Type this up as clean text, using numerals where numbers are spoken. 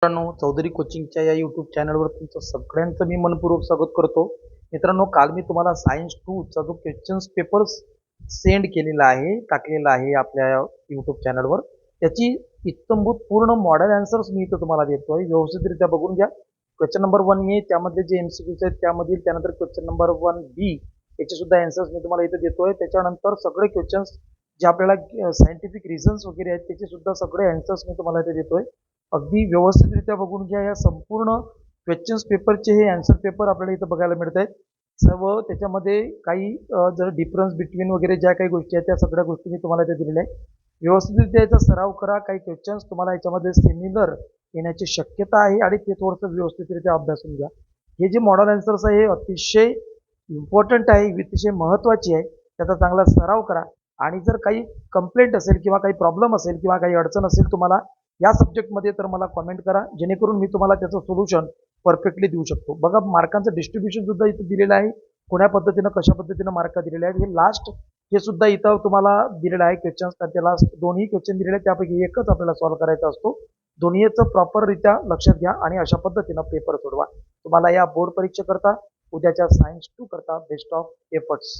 मित्रांनो, चौधरी कोचिंगच्या या यूट्यूब चॅनलवर तुमचं सगळ्यांचं मी मनपूर्वक स्वागत करतो. मित्रांनो, काल मी तुम्हाला सायन्स 2 चा जो क्वेश्चन्स पेपर सेंड केलेला आहे, टाकलेला आहे आपल्या यूट्यूब चॅनलवर, त्याची इत्थंभूत पूर्ण मॉडेल आन्सर्स मी इथं तुम्हाला देतोय. व्यवस्थितरित्या बघून घ्या. क्वेश्चन नंबर 1 ए त्यामधले जे एमसीक्यूज आहेत त्यामधील, त्यानंतर क्वेश्चन नंबर 1 बी याचे सुद्धा आन्सर्स मी तुम्हाला इथे देतोय. त्याच्यानंतर सगळे क्वेश्चन्स जे आपल्याला सायंटिफिक रिझन्स वगैरे आहेत त्याचे सुद्धा सगळे आन्सर्स मी तुम्हाला इथे देतोय. अगदी व्यवस्थितरित्या बघून घ्या. या संपूर्ण क्वेश्चन्स पेपरचे हे आन्सर पेपर आपल्याला इथं बघायला मिळत आहेत. सर्व त्याच्यामध्ये काही जर डिफरन्स बिटवीन वगैरे ज्या काही गोष्टी आहेत त्या सगळ्या गोष्टी मी तुम्हाला इथे दिलेल्या आहेत. व्यवस्थितरित्या याचा सराव करा. काही क्वेश्चन्स तुम्हाला याच्यामध्ये सिमिलर येण्याची शक्यता आहे आणि ते थोडंसं व्यवस्थितरित्या अभ्यासून घ्या. हे जे मॉडेल आन्सर्स आहे हे अतिशय इम्पॉर्टंट आहे, अतिशय महत्त्वाची आहे. त्याचा चांगला सराव करा आणि जर काही कंप्लेंट असेल किंवा काही प्रॉब्लेम असेल किंवा काही अडचण असेल तुम्हाला या सब्जेक्टमध्ये तर मला कमेंट करा, जेणेकरून मी तुम्हाला त्याचं सोल्युशन परफेक्टली देऊ शकतो. बघा, मार्कांचं डिस्ट्रीब्युशन सुद्धा इथं दिलेलं आहे. कोण्या पद्धतीनं कशा पद्धतीनं मार्क दिलेले आहेत हे लास्ट हे सुद्धा इथं तुम्हाला दिलेलं आहे. क्वेश्चन्स त्या लास्ट दोन्ही क्वेश्चन दिलेले आहेत, त्यापैकी एकच आपल्याला सॉल्व्ह करायचा असतो. दोन्हीचं प्रॉपररित्या लक्षात घ्या आणि अशा पद्धतीनं पेपर सोडवा. तुम्हाला या बोर्ड परीक्षेकरता उद्याच्या सायन्स 2 करता बेस्ट ऑफ एफर्ट्स.